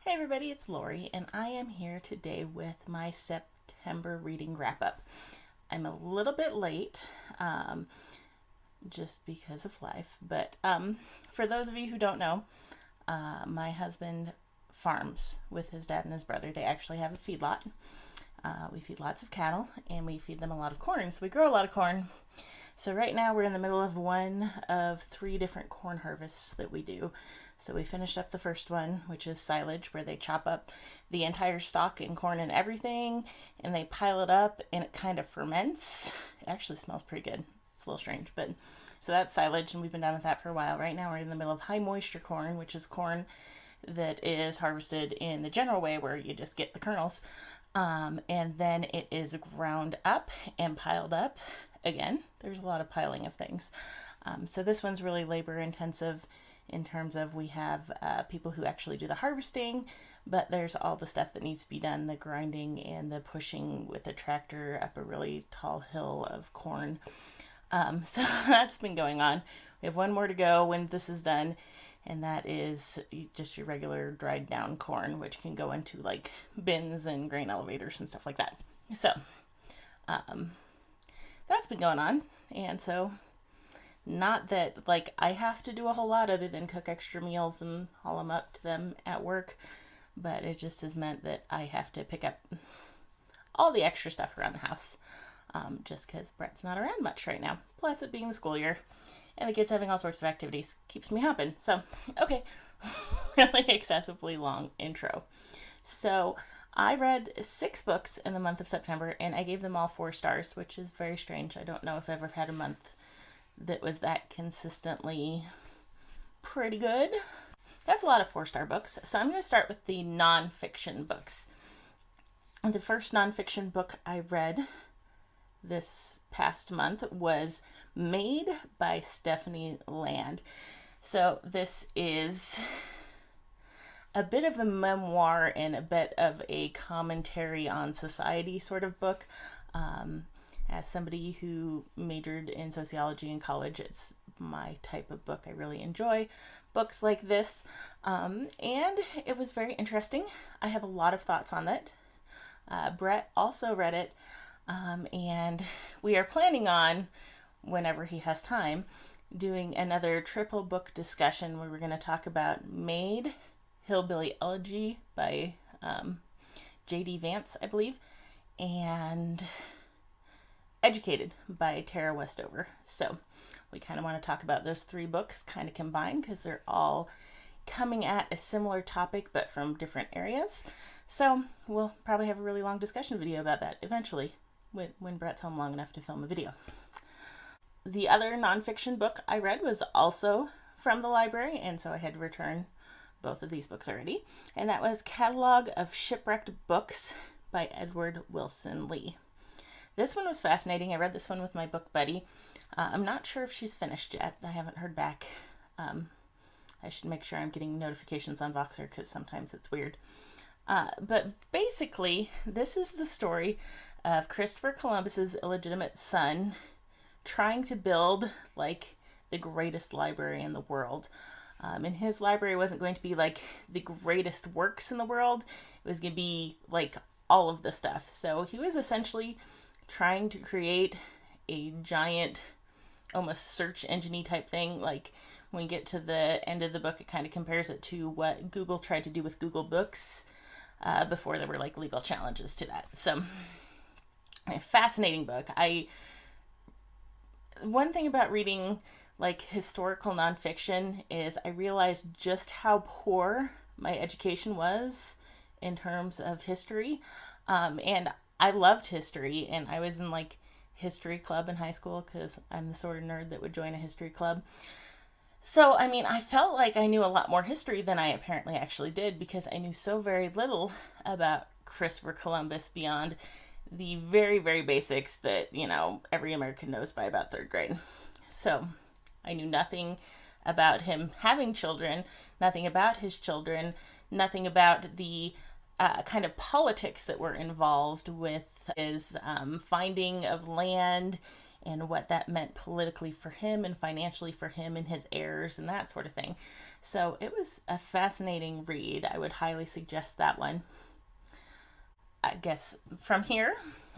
Hey everybody, it's Lori, and I am here today with my September reading wrap up. I'm a little bit late, just because of life, but for those of you who don't know, my husband farms with his dad and his brother. They actually have a feedlot. We feed lots of cattle, and we feed them a lot of corn, so we grow a lot of corn. So right now we're in the middle of one of 3 different corn harvests that we do. So we finished up the first one, which is silage, where they chop up the entire stalk and corn and everything, and they pile it up, and it kind of ferments. It actually smells pretty good. It's a little strange, but so that's silage, and we've been done with that for a while. Right now we're in the middle of high moisture corn, which is corn that is harvested in the general way where you just get the kernels, and then it is ground up and piled up. Again, there's a lot of piling of things. So this one's really labor intensive in terms of we have people who actually do the harvesting, but there's all the stuff that needs to be done, the grinding and the pushing with a tractor up a really tall hill of corn. So that's been going on. We have one more to go when this is done, and that is just your regular dried down corn, which can go into like bins and grain elevators and stuff like that. So that's been going on, and so not that like I have to do a whole lot other than cook extra meals and haul them up to them at work, but it just has meant that I have to pick up all the extra stuff around the house, just because Brett's not around much right now. Plus it being the school year and the kids having all sorts of activities keeps me hopping. So, okay, really excessively long intro. So I read 6 books in the month of September, and I gave them all 4 stars, which is very strange. I don't know if I've ever had a month that was that consistently pretty good. That's a lot of 4-star books. So I'm going to start with the nonfiction books. The first nonfiction book I read this past month was Made by Stephanie Land. So this is a bit of a memoir and a bit of a commentary on society sort of book. As somebody who majored in sociology in college, it's my type of book. I really enjoy books like this. And it was very interesting. I have a lot of thoughts on it. Brett also read it. And we are planning on, whenever he has time, doing another triple book discussion where we're going to talk about Made, Hillbilly Elegy by J.D. Vance, I believe, and Educated by Tara Westover. So we kind of want to talk about those 3 books kind of combined because they're all coming at a similar topic but from different areas. So we'll probably have a really long discussion video about that eventually when Brett's home long enough to film a video. The other nonfiction book I read was also from the library, and so I had to return both of these books already, and that was Catalog of Shipwrecked Books by Edward Wilson Lee. This one was fascinating. I read this one with my book buddy. I'm not sure if she's finished yet. I haven't heard back. I should make sure I'm getting notifications on Voxer because sometimes it's weird. But basically, this is the story of Christopher Columbus's illegitimate son trying to build like the greatest library in the world. And his library wasn't going to be like the greatest works in the world. It was going to be like all of the stuff. So he was essentially trying to create a giant, almost search engine-y type thing. Like when you get to the end of the book, it kind of compares it to what Google tried to do with Google Books before there were like legal challenges to that. So a fascinating book. One thing about reading like historical nonfiction is I realized just how poor my education was in terms of history. And I loved history, and I was in like history club in high school because I'm the sort of nerd that would join a history club. So, I mean, I felt like I knew a lot more history than I apparently actually did because I knew so very little about Christopher Columbus beyond the very, very basics that, every American knows by about 3rd grade. So I knew nothing about him having children, nothing about his children, nothing about the kind of politics that were involved with his finding of land and what that meant politically for him and financially for him and his heirs and that sort of thing. So it was a fascinating read. I would highly suggest that one. I guess from here,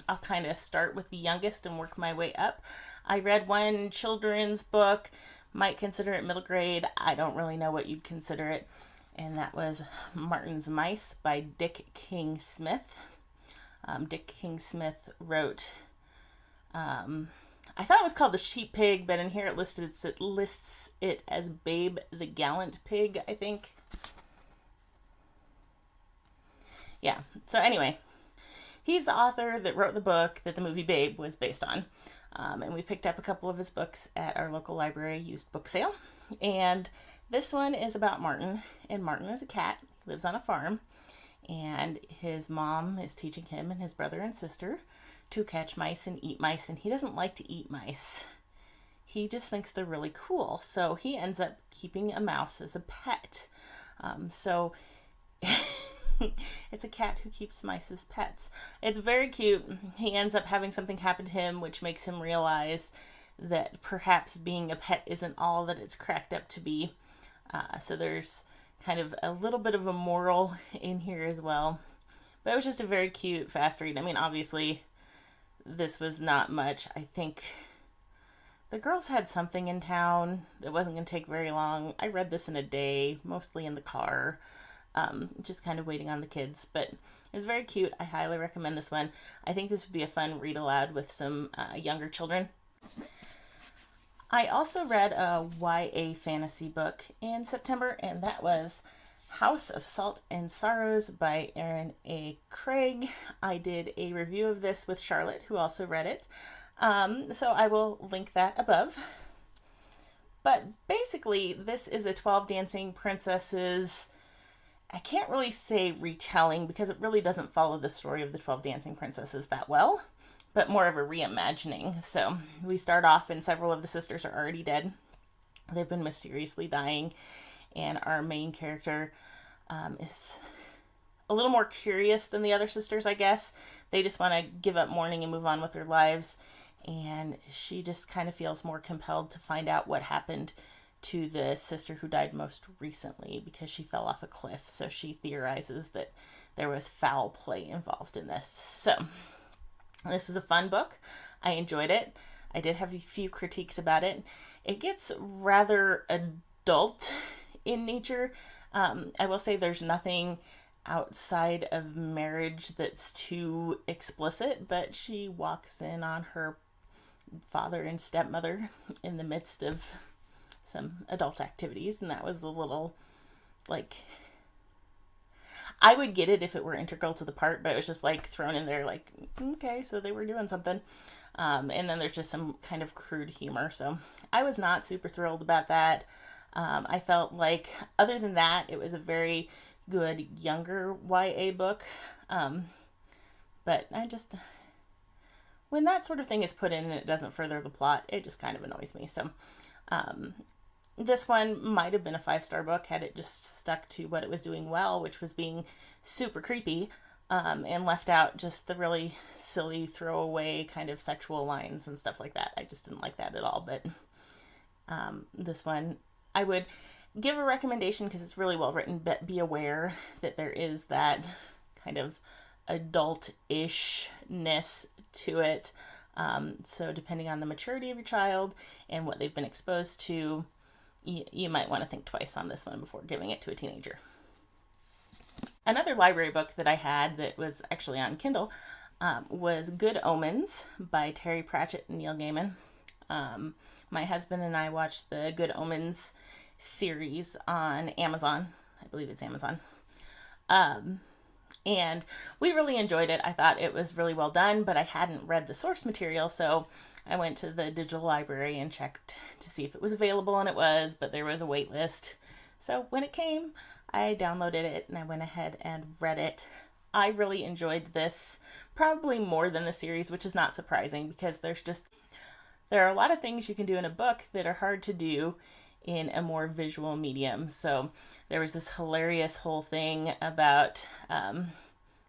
I'll kind of start with the youngest and work my way up. I read one children's book, might consider it middle grade. I don't really know what you'd consider it. And that was Martin's Mice by Dick King Smith. Dick King Smith wrote, I thought it was called The Sheep Pig, but in here it lists it as Babe the Gallant Pig, I think. Yeah, so anyway, he's the author that wrote the book that the movie Babe was based on. And we picked up a couple of his books at our local library used book sale. And this one is about Martin. And Martin is a cat. He lives on a farm. And his mom is teaching him and his brother and sister to catch mice and eat mice. And he doesn't like to eat mice. He just thinks they're really cool. So he ends up keeping a mouse as a pet. So it's a cat who keeps mice as pets. It's very cute. He ends up having something happen to him, which makes him realize that perhaps being a pet isn't all that it's cracked up to be. So there's kind of a little bit of a moral in here as well. But it was just a very cute, fast read. I mean, obviously, this was not much. I think the girls had something in town that wasn't going to take very long. I read this in a day, mostly in the car. Just kind of waiting on the kids, but it was very cute. I highly recommend this one. I think this would be a fun read aloud with some younger children. I also read a YA fantasy book in September, and that was House of Salt and Sorrows by Erin A. Craig. I did a review of this with Charlotte, who also read it. So I will link that above. But basically, this is a 12 Dancing Princesses. I can't really say retelling because it really doesn't follow the story of the 12 Dancing Princesses that well, but more of a reimagining. So we start off and several of the sisters are already dead. They've been mysteriously dying, and our main character is a little more curious than the other sisters, I guess. They just want to give up mourning and move on with their lives, and she just kind of feels more compelled to find out what happened to the sister who died most recently because she fell off a cliff. So she theorizes that there was foul play involved in this. So this was a fun book. I enjoyed it. I did have a few critiques about it. It gets rather adult in nature. I will say there's nothing outside of marriage that's too explicit, but she walks in on her father and stepmother in the midst of some adult activities, and that was a little, like, I would get it if it were integral to the part, but it was just like thrown in there like, okay, so they were doing something. And then there's just some kind of crude humor, so I was not super thrilled about that. I felt like, other than that, it was a very good younger YA book. But I just, when that sort of thing is put in and it doesn't further the plot, it just kind of annoys me. So this one might have been a 5-star book had it just stuck to what it was doing well, which was being super creepy, and left out just the really silly throwaway kind of sexual lines and stuff like that. I just didn't like that at all. But this one, I would give a recommendation because it's really well written, but be aware that there is that kind of adult-ishness to it. So depending on the maturity of your child and what they've been exposed to, you might want to think twice on this one before giving it to a teenager. Another library book that I had that was actually on Kindle was Good Omens by Terry Pratchett and Neil Gaiman. My husband and I watched the Good Omens series on Amazon. I believe it's Amazon. And we really enjoyed it. I thought it was really well done, but I hadn't read the source material, so I went to the digital library and checked to see if it was available, and it was, but there was a wait list. So when it came, I downloaded it and I went ahead and read it. I really enjoyed this, probably more than the series, which is not surprising because there are a lot of things you can do in a book that are hard to do in a more visual medium. So there was this hilarious whole thing about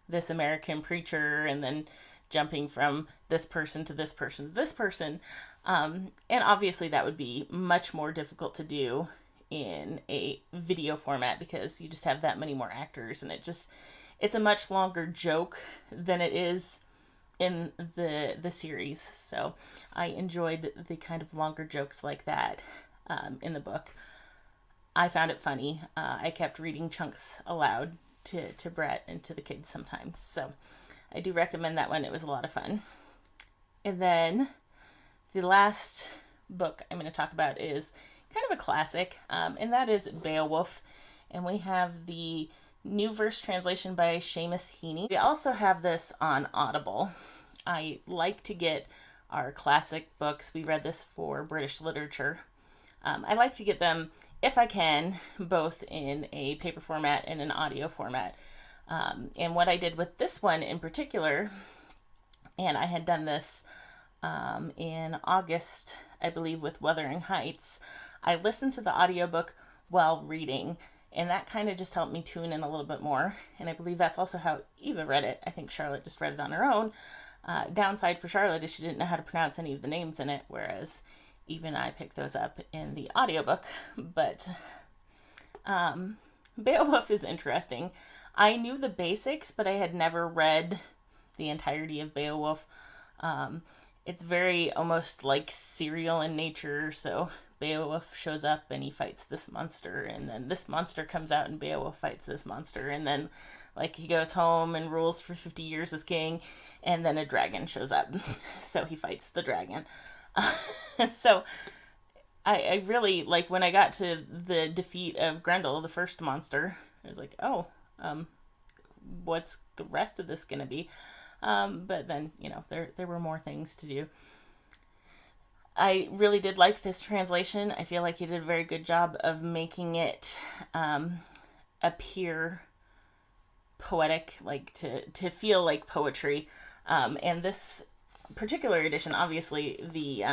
this American preacher and then jumping from this person to this person to this person. And obviously that would be much more difficult to do in a video format because you just have that many more actors, and it's a much longer joke than it is in the series. So I enjoyed the kind of longer jokes like that in the book. I found it funny. I kept reading chunks aloud to Brett and to the kids sometimes. So I do recommend that one. It was a lot of fun. And then the last book I'm going to talk about is kind of a classic, and that is Beowulf. And we have the New Verse Translation by Seamus Heaney. We also have this on Audible. I like to get our classic books. We read this for British literature. I like to get them, if I can, both in a paper format and an audio format. And what I did with this one in particular, and I had done this in August, I believe, with Wuthering Heights, I listened to the audiobook while reading, and that kind of just helped me tune in a little bit more. And I believe that's also how Eva read it. I think Charlotte just read it on her own. Downside for Charlotte is she didn't know how to pronounce any of the names in it, whereas Eva and I picked those up in the audiobook. But Beowulf is interesting. I knew the basics, but I had never read the entirety of Beowulf. It's very almost like serial in nature. So Beowulf shows up and he fights this monster, and then this monster comes out and Beowulf fights this monster, and then like he goes home and rules for 50 years as king, and then a dragon shows up. So he fights the dragon. So I really, like, when I got to the defeat of Grendel, the first monster, I was like, oh, what's the rest of this gonna be? But then, there were more things to do. I really did like this translation. I feel like he did a very good job of making it appear poetic, like to feel like poetry. And this particular edition, obviously the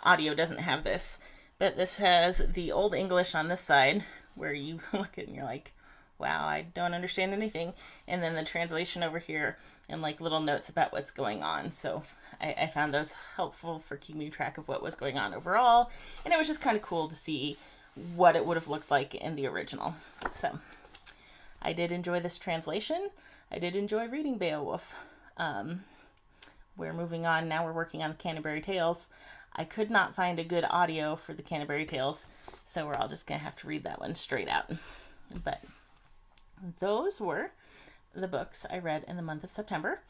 audio doesn't have this, but this has the Old English on this side where you look at it and you're like, wow, I don't understand anything. And then the translation over here and like little notes about what's going on. So I found those helpful for keeping track of what was going on overall. And it was just kind of cool to see what it would have looked like in the original. So I did enjoy this translation. I did enjoy reading Beowulf. We're moving on. Now we're working on the Canterbury Tales. I could not find a good audio for the Canterbury Tales, so we're all just going to have to read that one straight out. But those were the books I read in the month of September.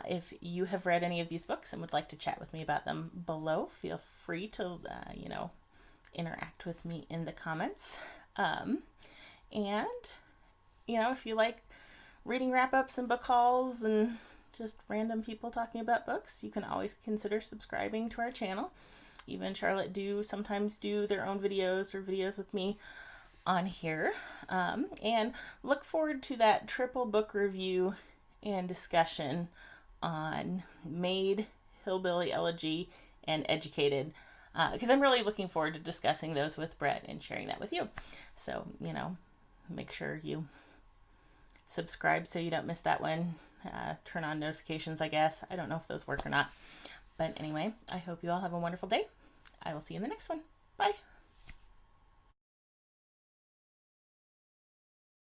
If you have read any of these books and would like to chat with me about them below, feel free to, interact with me in the comments. And, if you like reading wrap-ups and book hauls and just random people talking about books, you can always consider subscribing to our channel. Even Charlotte sometimes do their own videos or videos with me on here. And look forward to that triple book review and discussion on Maid, Hillbilly Elegy, and Educated, because I'm really looking forward to discussing those with Brett and sharing that with you. So, make sure you subscribe so you don't miss that one. Turn on notifications, I guess. I don't know if those work or not. But anyway, I hope you all have a wonderful day. I will see you in the next one. Bye.